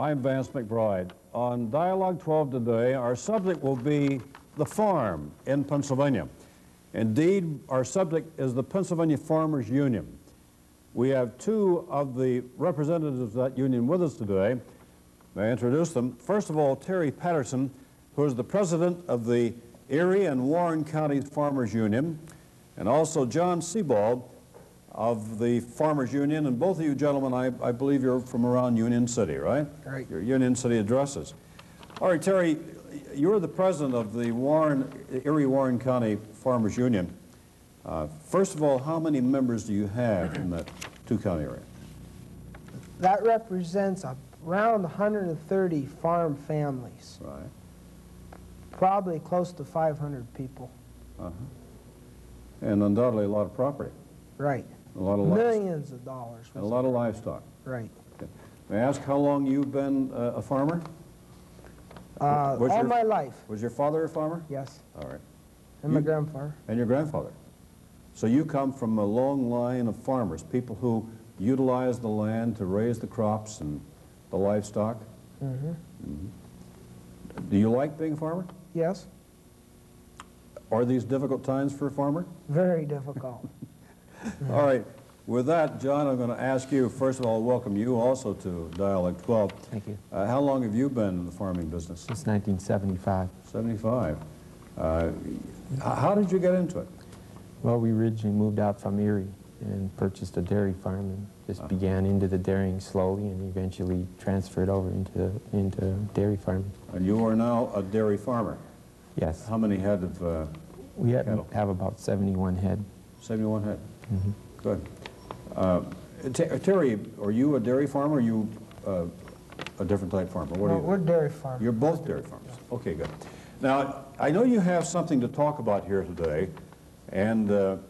I'm Vance McBride. On Dialogue 12 today, our subject will be the farm in Pennsylvania. Indeed, our subject is the Pennsylvania Farmers Union. We have two of the representatives of that union with us today. May I introduce them? First of all, Terry Patterson, who is the president of the Erie and Warren County Farmers Union, and also John Sebald of the Farmers Union. And both of you gentlemen, I believe you're from around Union City, right? Right. Your Union City addresses. All right, Terry, you're the president of the Erie-Warren County Farmers Union. First of all, how many members do you have in that two-county area? That represents around 130 farm families. Right. Probably close to 500 people. Uh-huh. And undoubtedly a lot of property. Right. A lot of millions of dollars. And a lot of livestock. Right. Okay. May I ask how long you've been a farmer? All my life. Was your father a farmer? Yes. All right. And my grandfather. And your grandfather. So you come from a long line of farmers, people who utilize the land to raise the crops and the livestock. Mm-hmm. Mm-hmm. Do you like being a farmer? Yes. Are these difficult times for a farmer? Very difficult. All right. With that, John, I'm going to ask you, first of all, welcome you also to Dialogue 12. Thank you. How long have you been in the farming business? Since 1975. 75. How did you get into it? Well, we originally moved out from Erie and purchased a dairy farm and just began into the dairying slowly and eventually transferred over into dairy farming. And you are now a dairy farmer? Yes. How many head of we cattle? have about 71 head. 71 head. Mm-hmm. Good. Terry, are you a dairy farmer or are you a different type farmer? What are you? We're dairy farmers. You're both dairy farmers. Okay, good. Now, I know you have something to talk about here today, and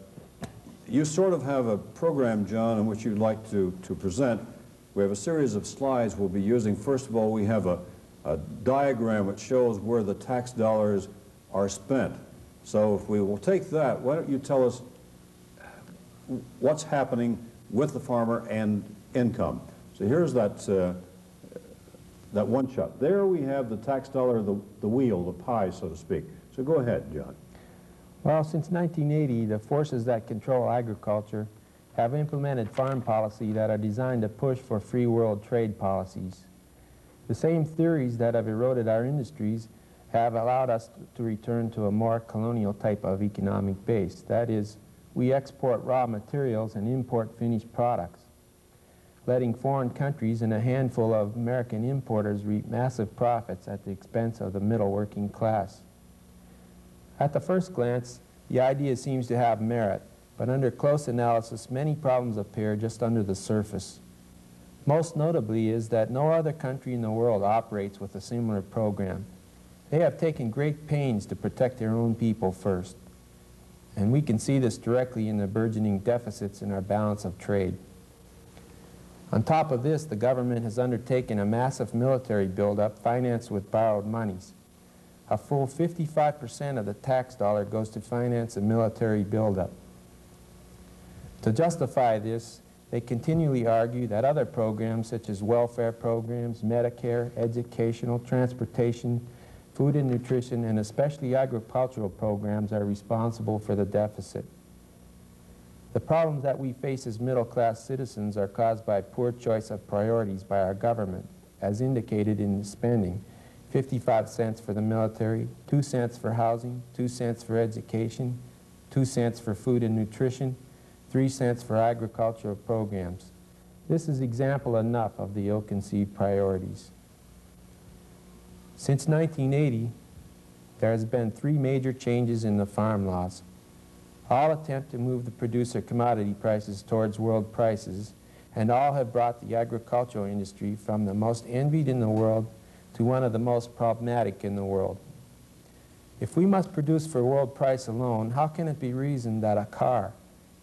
you sort of have a program, John, in which you'd like to present. We have a series of slides we'll be using. First of all, we have a diagram which shows where the tax dollars are spent. So if we will take that, why don't you tell us what's happening with the farmer and income. So here's that one shot. There we have the tax dollar, the wheel, the pie, so to speak. So go ahead, John. Well, since 1980, the forces that control agriculture have implemented farm policy that are designed to push for free world trade policies. The same theories that have eroded our industries have allowed us to return to a more colonial type of economic base. That is, we export raw materials and import finished products, letting foreign countries and a handful of American importers reap massive profits at the expense of the middle working class. At the first glance, the idea seems to have merit, but under close analysis, many problems appear just under the surface. Most notably is that no other country in the world operates with a similar program. They have taken great pains to protect their own people first. And we can see this directly in the burgeoning deficits in our balance of trade. On top of this, the government has undertaken a massive military buildup financed with borrowed monies. A full 55% of the tax dollar goes to finance a military buildup. To justify this, they continually argue that other programs such as welfare programs, Medicare, educational, transportation, food and nutrition, and especially agricultural programs are responsible for the deficit. The problems that we face as middle-class citizens are caused by poor choice of priorities by our government, as indicated in the spending. 55 cents for the military, 2 cents for housing, 2 cents for education, 2 cents for food and nutrition, 3 cents for agricultural programs. This is example enough of the ill-conceived priorities. Since 1980, there has been 3 major changes in the farm laws. All attempt to move the producer commodity prices towards world prices, and all have brought the agricultural industry from the most envied in the world to one of the most problematic in the world. If we must produce for world price alone, how can it be reasoned that a car,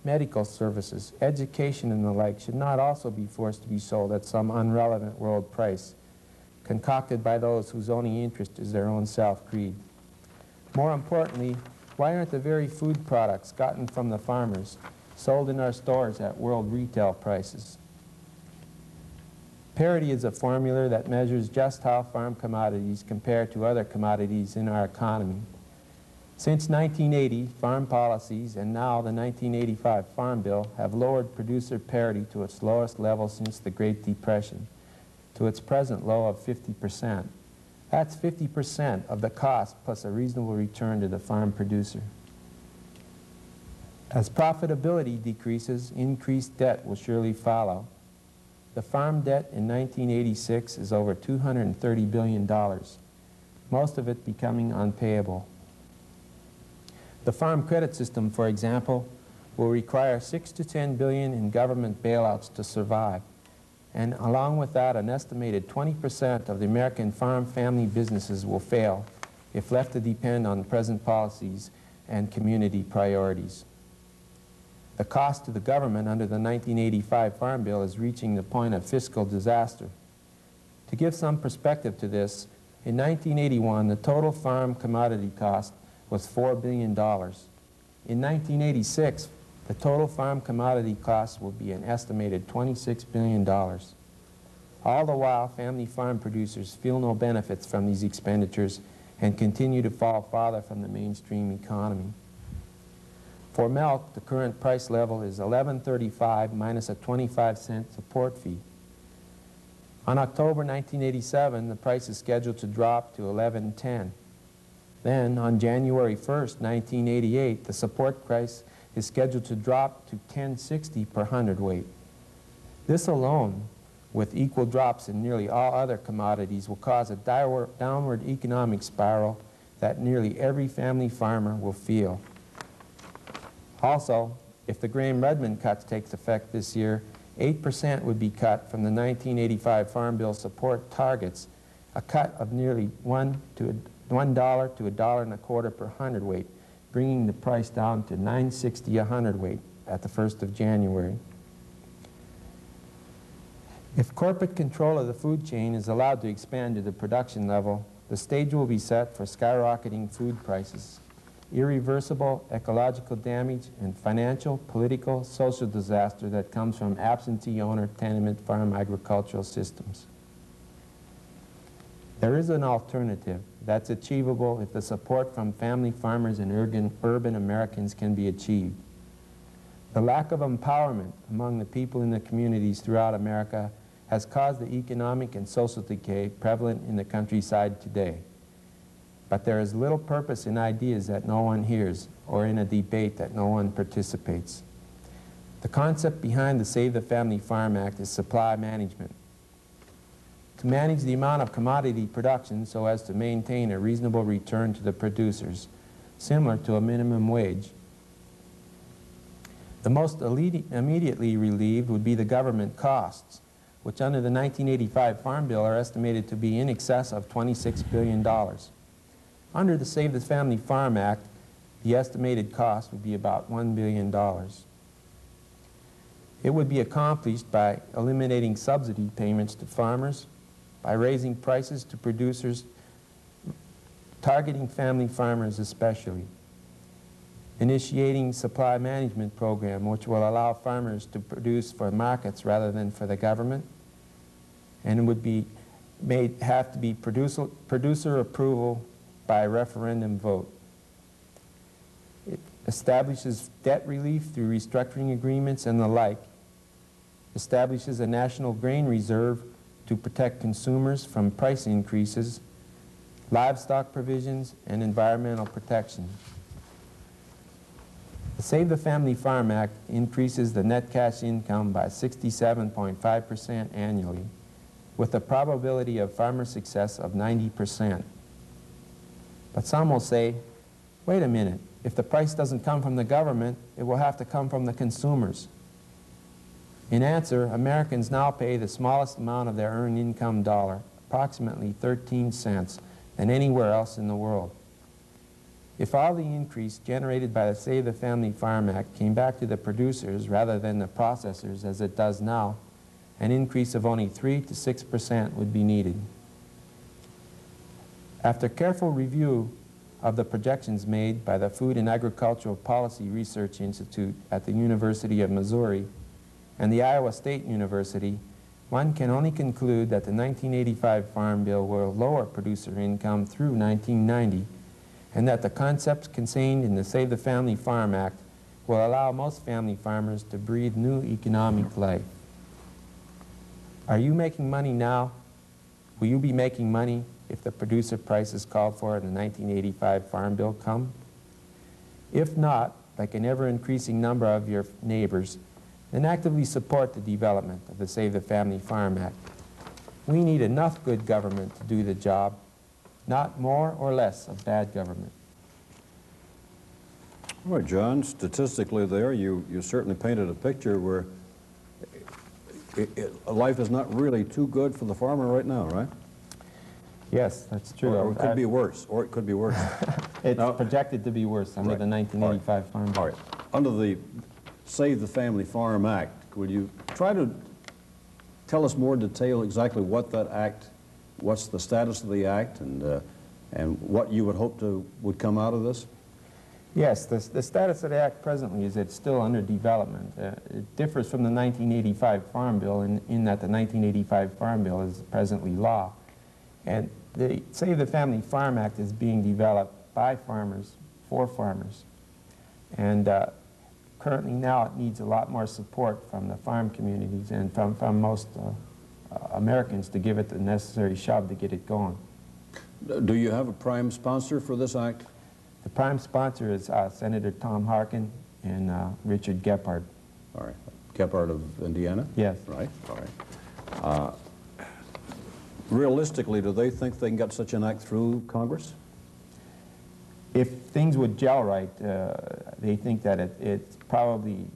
medical services, education, and the like should not also be forced to be sold at some unrelevant world price, concocted by those whose only interest is their own self-greed? More importantly, why aren't the very food products gotten from the farmers sold in our stores at world retail prices? Parity is a formula that measures just how farm commodities compare to other commodities in our economy. Since 1980, farm policies and now the 1985 Farm Bill have lowered producer parity to its lowest level since the Great Depression, to its present low of 50%. That's 50% of the cost plus a reasonable return to the farm producer. As profitability decreases, increased debt will surely follow. The farm debt in 1986 is over $230 billion, most of it becoming unpayable. The farm credit system, for example, will require $6 to $10 billion in government bailouts to survive. And along with that, an estimated 20% of the American farm family businesses will fail if left to depend on present policies and community priorities. The cost to the government under the 1985 Farm Bill is reaching the point of fiscal disaster. To give some perspective to this, in 1981, the total farm commodity cost was $4 billion. In 1986, the total farm commodity cost will be an estimated $26 billion. All the while, family farm producers feel no benefits from these expenditures and continue to fall farther from the mainstream economy. For milk, the current price level is $11.35 minus a 25-cent support fee. On October 1987, the price is scheduled to drop to $11.10. Then, on January 1st, 1988, the support price is scheduled to drop to $10.60 per hundredweight. This alone, with equal drops in nearly all other commodities, will cause a downward economic spiral that nearly every family farmer will feel. Also, if the Graham-Rudman cuts takes effect this year, 8% would be cut from the 1985 Farm Bill support targets, a cut of nearly $1 to $1.25 per hundredweight, bringing the price down to $9.60 a hundredweight at the 1st of January. If corporate control of the food chain is allowed to expand to the production level, the stage will be set for skyrocketing food prices, irreversible ecological damage, and financial, political, social disaster that comes from absentee owner tenement farm agricultural systems. There is an alternative that's achievable if the support from family farmers and urban Americans can be achieved. The lack of empowerment among the people in the communities throughout America has caused the economic and social decay prevalent in the countryside today. But there is little purpose in ideas that no one hears or in a debate that no one participates. The concept behind the Save the Family Farm Act is supply management. To manage the amount of commodity production so as to maintain a reasonable return to the producers, similar to a minimum wage. The most immediately relieved would be the government costs, which under the 1985 Farm Bill are estimated to be in excess of $26 billion. Under the Save the Family Farm Act, the estimated cost would be about $1 billion. It would be accomplished by eliminating subsidy payments to farmers, by raising prices to producers, targeting family farmers especially, initiating supply management program which will allow farmers to produce for markets rather than for the government, and it would have to be producer approval by referendum vote. It establishes debt relief through restructuring agreements and the like, establishes a national grain reserve to protect consumers from price increases, livestock provisions, and environmental protection. The Save the Family Farm Act increases the net cash income by 67.5% annually, with a probability of farmer success of 90%. But some will say, wait a minute, if the price doesn't come from the government, it will have to come from the consumers. In answer, Americans now pay the smallest amount of their earned income dollar, approximately 13 cents, than anywhere else in the world. If all the increase generated by the Save the Family Farm Act came back to the producers rather than the processors as it does now, an increase of only 3 to 6% would be needed. After careful review of the projections made by the Food and Agricultural Policy Research Institute at the University of Missouri and the Iowa State University, one can only conclude that the 1985 Farm Bill will lower producer income through 1990, and that the concepts contained in the Save the Family Farm Act will allow most family farmers to breathe new economic life. Are you making money now? Will you be making money if the producer prices called for in the 1985 Farm Bill come? If not, like an ever-increasing number of your neighbors, then actively support the development of the Save the Family Farm Act. We need enough good government to do the job, not more or less of bad government. All right, John, statistically there, you certainly painted a picture where life is not really too good for the farmer right now, right? Yes, that's true. Or it could be worse, or it could be worse. It's now, projected to be worse under the 1985 Farm Bill. All right. Under the Save the Family Farm Act, would you try to tell us more detail exactly what that act, what's the status of the act, and what you would hope would come out of this? Yes, the status of the act presently is it's still under development. It differs from the 1985 Farm Bill in that the 1985 Farm Bill is presently law. And the Save the Family Farm Act is being developed by farmers, for farmers. And currently now it needs a lot more support from the farm communities and from most Americans to give it the necessary shove to get it going. Do you have a prime sponsor for this act? The prime sponsor is Senator Tom Harkin and Richard Gephardt. All right. Gephardt of Indiana? Yes. Right. All right. Realistically, do they think they can get such an act through Congress? If things would gel right, they think that it probably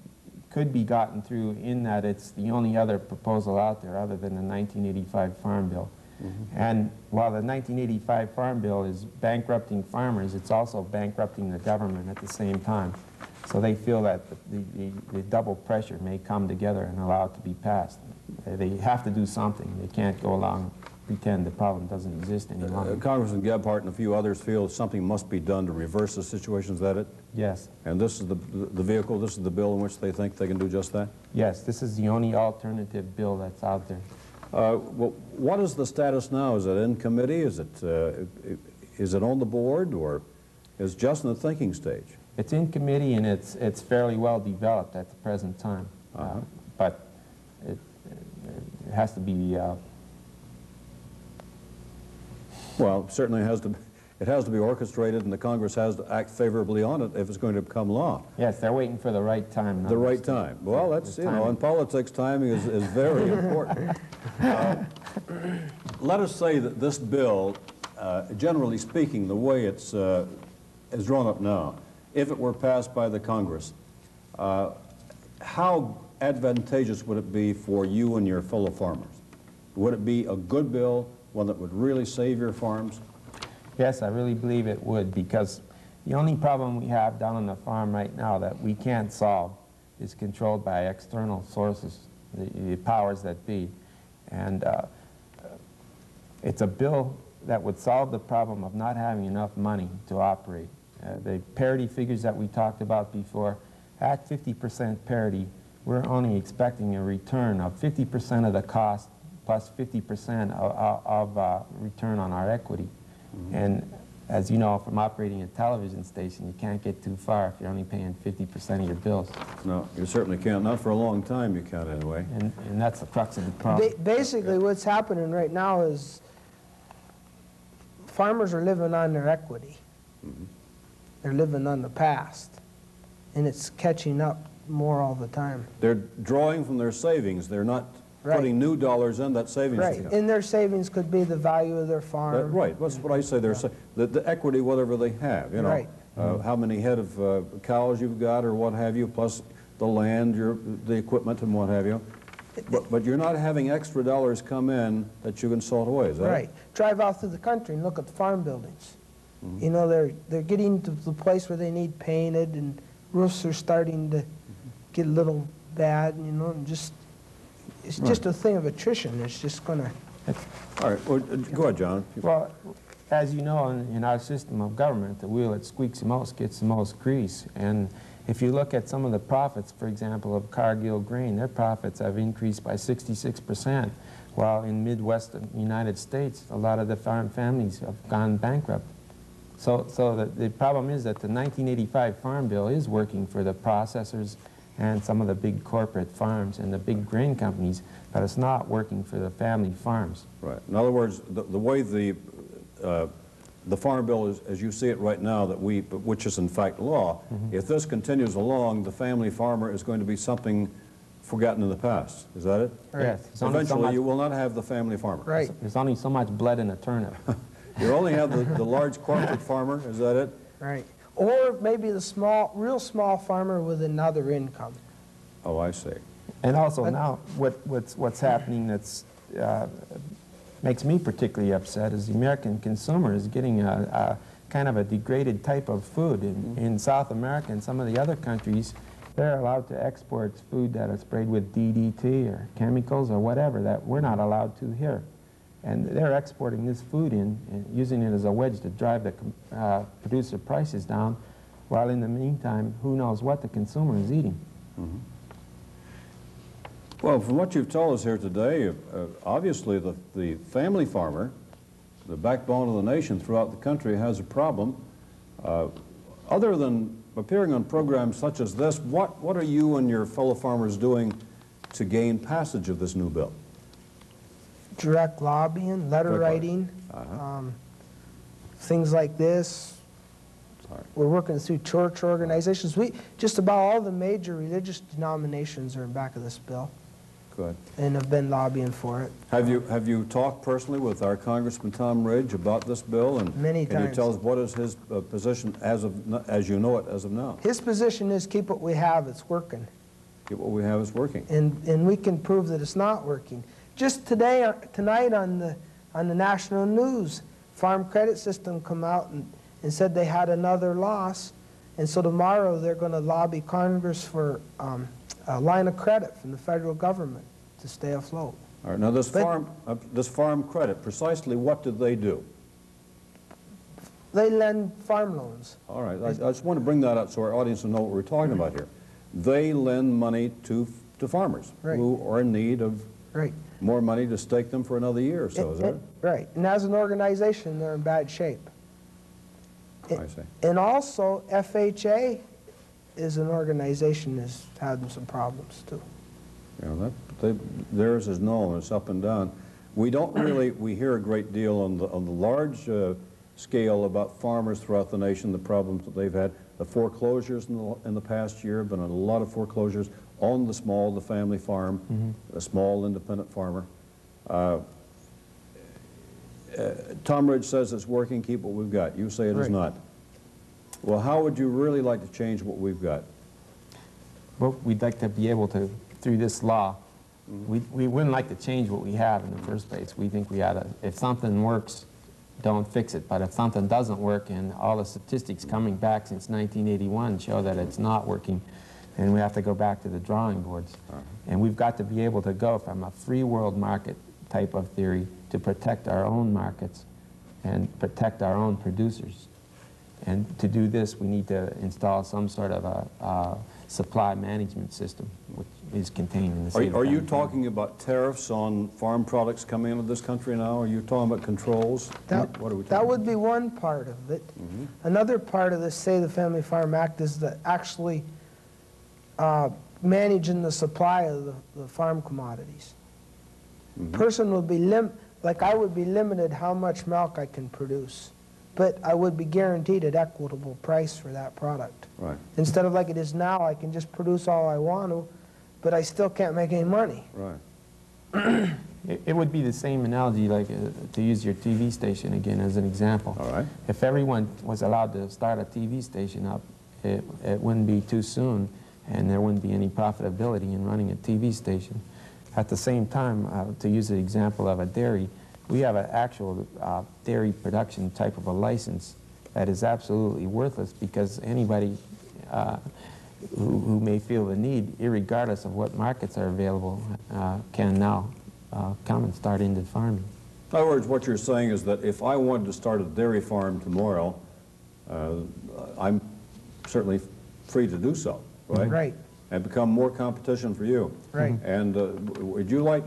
could be gotten through in that it's the only other proposal out there other than the 1985 Farm Bill. Mm-hmm. And while the 1985 Farm Bill is bankrupting farmers, it's also bankrupting the government at the same time. So they feel that the double pressure may come together and allow it to be passed. They have to do something. They can't go along and pretend the problem doesn't exist any longer. Congressman Gephardt and a few others feel something must be done to reverse the situation. Is that it? Yes. And this is the vehicle, this is the bill in which they think they can do just that? Yes, this is the only alternative bill that's out there. Well, what is the status now? Is it in committee? Is it on the board, or is it just in the thinking stage? It's in committee, and it's fairly well developed at the present time. But it has to be. Well, certainly it has to be orchestrated, and the Congress has to act favorably on it if it's going to become law. Yes, they're waiting for the right time. The right time. Well, that's, you know, in politics, timing is very important. Let us say that this bill, generally speaking, the way it's drawn up now, if it were passed by the Congress, how advantageous would it be for you and your fellow farmers? Would it be a good bill, one that would really save your farms? Yes, I really believe it would, because the only problem we have down on the farm right now that we can't solve is controlled by external sources, the powers that be. And it's a bill that would solve the problem of not having enough money to operate. The parity figures that we talked about before, at 50% parity, we're only expecting a return of 50% of the cost plus 50% of return on our equity. Mm-hmm. And as you know from operating a television station, you can't get too far if you're only paying 50% of your bills. No, you certainly can't. Not for a long time you can't anyway. And that's the crux of the problem. Basically, what's happening right now is farmers are living on their equity. Mm-hmm. They're living on the past. And it's catching up more all the time. They're drawing from their savings. They're not putting new dollars in that savings account. And their savings could be the value of their farm. Right. That's what I say. The equity, whatever they have. You know, right. How many head of cows you've got or what have you, plus the land, the equipment and what have you. But you're not having extra dollars come in that you can salt away, is that right? Drive out through the country and look at the farm buildings. Mm-hmm. You know, they're getting to the place where they need painted, and roofs are starting to get a little bad, you know, and just it's just a thing of attrition. It's just going to... All right. Well, go ahead, John. Well, as you know, in our system of government, the wheel that squeaks the most gets the most grease. And If you look at some of the profits, for example, of Cargill Grain, their profits have increased by 66%, while in Midwestern United States, a lot of the farm families have gone bankrupt. So the problem is that the 1985 Farm Bill is working for the processors and some of the big corporate farms and the big grain companies, but it's not working for the family farms. Right. In other words, the way the Farm Bill is, as you see it right now, which is in fact law, if this continues along, the family farmer is going to be something forgotten in the past. Is that it? Right. Yes. Eventually, you will not have the family farmer. Right. There's only so much blood in a turnip. You only have the large corporate farmer. Is that it? Right. Or maybe the real small farmer with another income. Oh, I see. And also now, what's happening that's makes me particularly upset is the American consumer is getting a kind of a degraded type of food. In South America and some of the other countries, they're allowed to export food that is sprayed with DDT or chemicals or whatever that we're not allowed to here. And they're exporting this food in and using it as a wedge to drive the producer prices down, while in the meantime, who knows what the consumer is eating. Well, from what you've told us here today, obviously the family farmer, the backbone of the nation throughout the country, has a problem. Other than appearing on programs such as this, what are you and your fellow farmers doing to gain passage of this new bill? Direct lobbying, letter writing, things like this. We're working through church organizations. Just about all the major religious denominations are in back of this bill. Good. And have been lobbying for it. Have you talked personally with our Congressman Tom Ridge about this bill? And many times. Can you tell us what is his position as you know it as of now? His position is keep what we have, it's working. Keep what we have is working. And we can prove that it's not working. Just tonight on the national news, Farm Credit System come out and said they had another loss, and so tomorrow they're going to lobby Congress for a line of credit from the federal government to stay afloat. All right. Now this farm credit, precisely what did they do? They lend farm loans. All right. I just want to bring that up so our audience will know what we're talking about here. They lend money to farmers who are in need of more money to stake them for another year or so, is that it? Right. And as an organization, they're in bad shape. I see. And also, FHA is an organization that's had some problems, too. Yeah, theirs is known. It's up and down. We don't really, we hear a great deal on the large scale about farmers throughout the nation, the problems that they've had. The foreclosures in the past year have been a lot of foreclosures on the family farm, the small independent farmer. Tom Ridge says it's working, keep what we've got. You say it is not. Well, how would you really like to change what we've got? Well, we'd like to be able to, through this law, we wouldn't like to change what we have in the first place. We think we ought to, if something works, don't fix it. But if something doesn't work, and all the statistics coming back since 1981 show that it's not working, then we have to go back to the drawing boards. And we've got to be able to go from a free world market type of theory to protect our own markets and protect our own producers. And to do this, we need to install some sort of a supply management system, which is contained in the state. Are you talking about tariffs on farm products coming into this country now? Are you talking about controls? What are we talking about? That would be one part of it. Another part of the Save the Family Farm Act is the actually managing the supply of the farm commodities. Person would be like I would be limited how much milk I can produce, but I would be guaranteed an equitable price for that product. Right. Instead of like it is now, I can just produce all I want to, but I still can't make any money. Right. It would be the same analogy, like to use your TV station again as an example. All right. If everyone was allowed to start a TV station up, it wouldn't be too soon, and there wouldn't be any profitability in running a TV station. At the same time, to use the example of a dairy, we have an actual dairy production type of a license that is absolutely worthless because anybody who may feel the need, irregardless of what markets are available, can now come and start into farming. In other words, what you're saying is that if I wanted to start a dairy farm tomorrow, I'm certainly free to do so. Yes. Is that it? Yes. All right. Now, free to do so, right? Right. And become more competition for you. Right. And would you like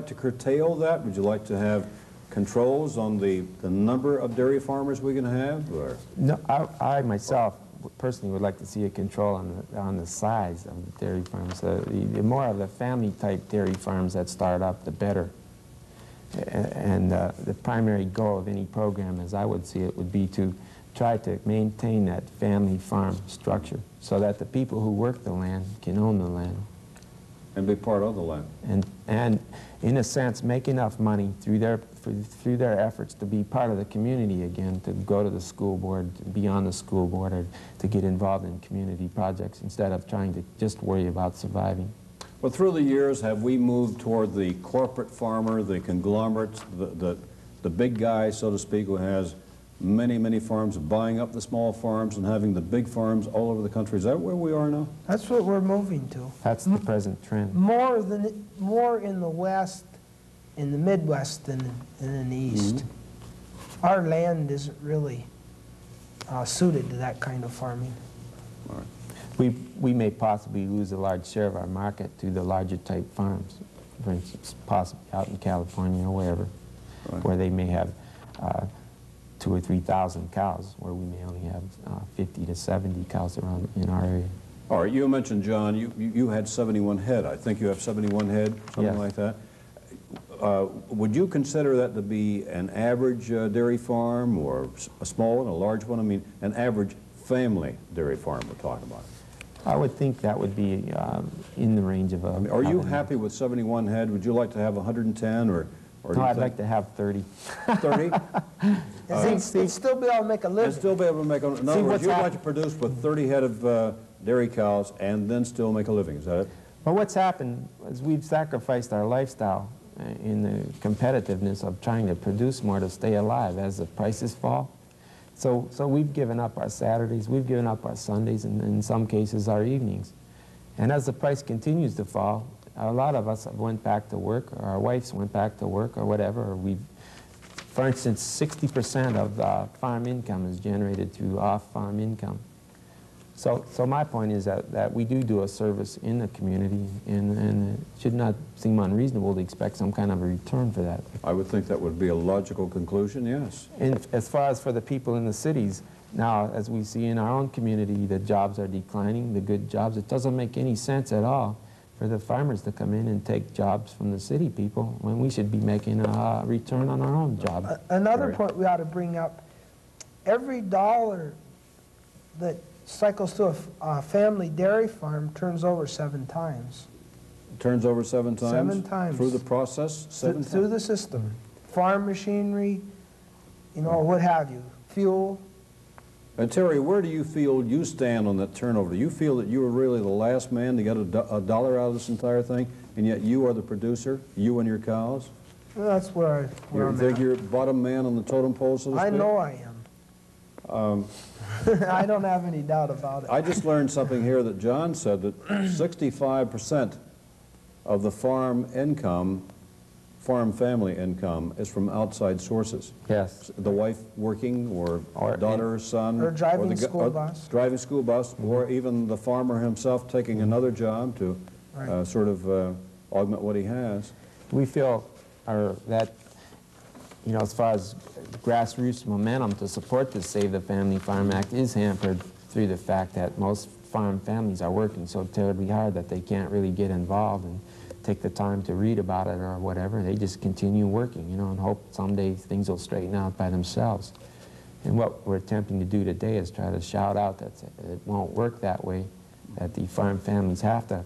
to curtail that? Would you like to have controls on the number of dairy farmers we can have? Or? No, I myself personally would like to see a control on the size of the dairy farms. The more of the family-type dairy farms that start up, the better. And the primary goal of any program, as I would see it, would be to try to maintain that family farm structure so that the people who work the land can own the land. And be part of the land. And in a sense, make enough money through their efforts to be part of the community again, to go to the school board, to be on the school board, or to get involved in community projects instead of trying to just worry about surviving. Well, through the years, have we moved toward the corporate farmer, the conglomerates, the big guy, so to speak, who has many, many farms, buying up the small farms and having the big farms all over the country? Is that where we are now? That's what we're moving to. That's the present trend. More in the West, in the Midwest than in the East. Our land isn't really suited to that kind of farming. All right. We may possibly lose a large share of our market to the larger type farms, for instance, possibly out in California or wherever, Right. where they may have 2,000 or 3,000 cows, where we may only have 50 to 70 cows around in our area. All right, you mentioned, John, you had 71 head. I think you have 71 head, something Yes. like that. Would you consider that to be an average dairy farm, or a small one, a large one? I mean, an average family dairy farm we're talking about. I would think that would be in the range of a... I mean, are you happy with 71 head? Would you like to have 110, or do No, you I'd think like to have 30. 30? And still be able to make a And living. still be able to make, in other See, words, what's you'd like hap- to produce with 30 head of dairy cows and then still make a living, is that it? Well, what's happened is we've sacrificed our lifestyle in the competitiveness of trying to produce more to stay alive as the prices fall. So we've given up our Saturdays, we've given up our Sundays, and in some cases our evenings. And as the price continues to fall, a lot of us went back to work, or our wives went back to work, or whatever. Or for instance, 60% of farm income is generated through off-farm income. So my point is that we do a service in the community, and it should not seem unreasonable to expect some kind of a return for that. I would think that would be a logical conclusion, yes. And as far as for the people in the cities, now, as we see in our own community, the jobs are declining, the good jobs. It doesn't make any sense at all for the farmers to come in and take jobs from the city people when we should be making a return on our own job. Another Right. point we ought to bring up, every dollar that cycles through a family dairy farm turns over 7 times. Turns over 7 times? 7 times. Through the process, 7 Through times? the system. Farm machinery, you know, what have you, fuel. And Terry, where do you feel you stand on that turnover? Do you feel that you were really the last man to get a dollar out of this entire thing, and yet you are the producer, you and your cows? Well, that's where You I'm think at. you're bottom man on the totem pole, so to I speak? know I am. I don't have any doubt about it. I just learned something here that John said, that 65% of the farm income, farm family income, is from outside sources. Yes. The wife working, or daughter or son. Or driving the school bus. Driving school bus, or even the farmer himself taking another job to Right. sort of augment what he has. We feel that, you know, as far as grassroots momentum to support the Save the Family Farm Act is hampered through the fact that most farm families are working so terribly hard that they can't really get involved and take the time to read about it or whatever. They just continue working, you know, and hope someday things will straighten out by themselves. And what we're attempting to do today is try to shout out that it won't work that way, that the farm families have to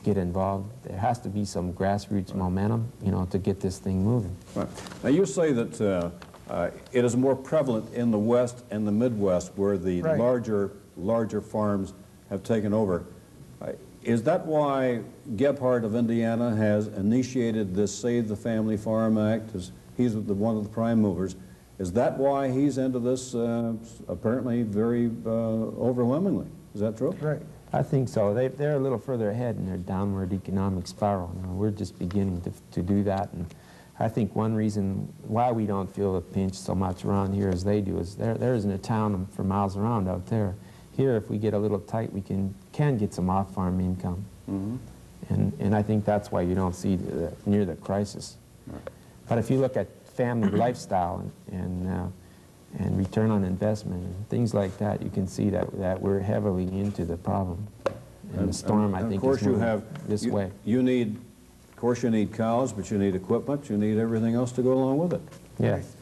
get involved. There has to be some grassroots momentum, you know, to get this thing moving. Right. Now you say that it is more prevalent in the West and the Midwest, where the Right. larger farms have taken over. Is that why Gebhardt of Indiana has initiated this Save the Family Farm Act? He's one of the prime movers. Is that why he's into this apparently very overwhelmingly? Is that true? Right. I think so. They're a little further ahead in their downward economic spiral. You know, we're just beginning to do that. And I think one reason why we don't feel the pinch so much around here as they do is there isn't a town for miles around out there. here, if we get a little tight, we can get some off-farm income. And I think that's why you don't see near the crisis. Right. But if you look at family lifestyle and return on investment and things like that, you can see that we're heavily into the problem. And the storm, I think, is moving this way. Of course, you need cows, but you need equipment. You need everything else to go along with it. Yes.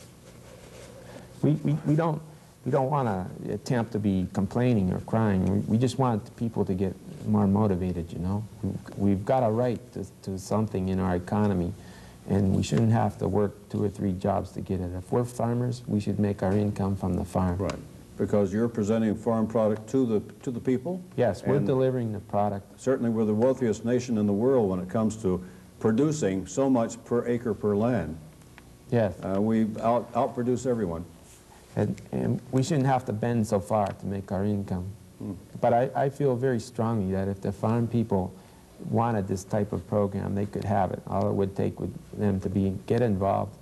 We don't want to attempt to be complaining or crying. We just want people to get more motivated, you know. We've got a right to something in our economy, and we shouldn't have to work 2 or 3 jobs to get it. If we're farmers, we should make our income from the farm. Right. Because you're presenting farm product to the people. Yes, we're delivering the product. Certainly we're the wealthiest nation in the world when it comes to producing so much per acre per land. Yes. We outproduce everyone. And we shouldn't have to bend so far to make our income. But I feel very strongly that if the farm people wanted this type of program, they could have it. All it would take would them to get involved,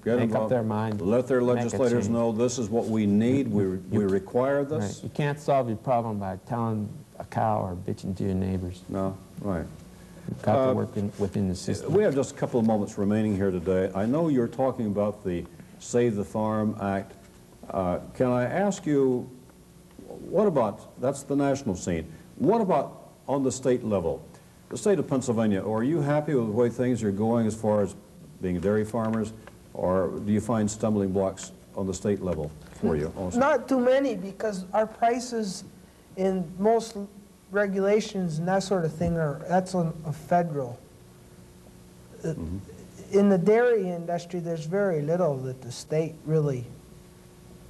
make up their mind, let their legislators know this is what we need, we require this. Right. You can't solve your problem by telling a cow or bitching to your neighbors. No, right. You've got to work within the system. We have just a couple of moments remaining here today. I know you're talking about the Save the Farm Act. Can I ask you, what about, that's the national scene, what about on the state level? The state of Pennsylvania, are you happy with the way things are going as far as being dairy farmers, or do you find stumbling blocks on the state level for you also? Not too many, because our prices in most regulations and that sort of thing that's on a federal. In the dairy industry, there's very little that the state really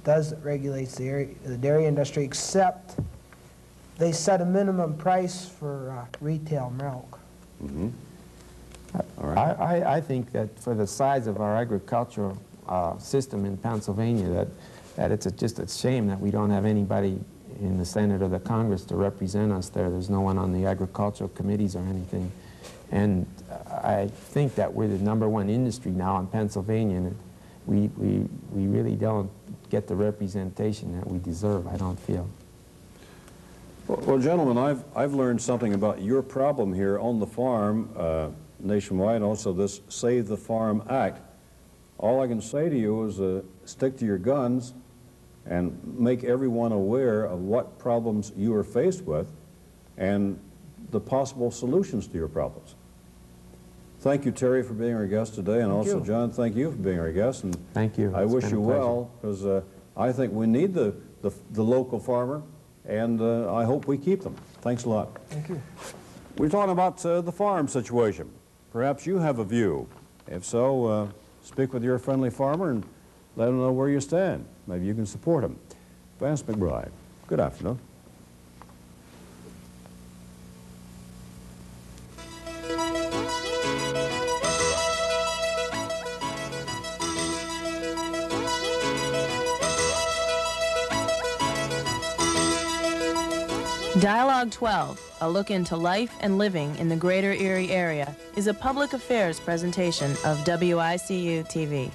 does that regulates the dairy industry, except they set a minimum price for retail milk. All right. I think that for the size of our agricultural system in Pennsylvania, that it's just a shame that we don't have anybody in the Senate or the Congress to represent us there. There's no one on the agricultural committees or anything. And I think that we're the #1 industry now in Pennsylvania, and we really don't get the representation that we deserve, I don't feel. Well, gentlemen, I've learned something about your problem here on the farm nationwide, and also this Save the Farm Act. All I can say to you is stick to your guns and make everyone aware of what problems you are faced with and the possible solutions to your problems. Thank you, Terry, for being our guest today, and also, John, thank you for being our guest. And thank you. I wish you well, because I think we need the local farmer, and I hope we keep them. Thanks a lot. Thank you. We're talking about the farm situation. Perhaps you have a view. If so, speak with your friendly farmer and let him know where you stand. Maybe you can support him. Vance McBride, good afternoon. Dialogue 12, a look into life and living in the greater Erie area, is a public affairs presentation of WICU TV.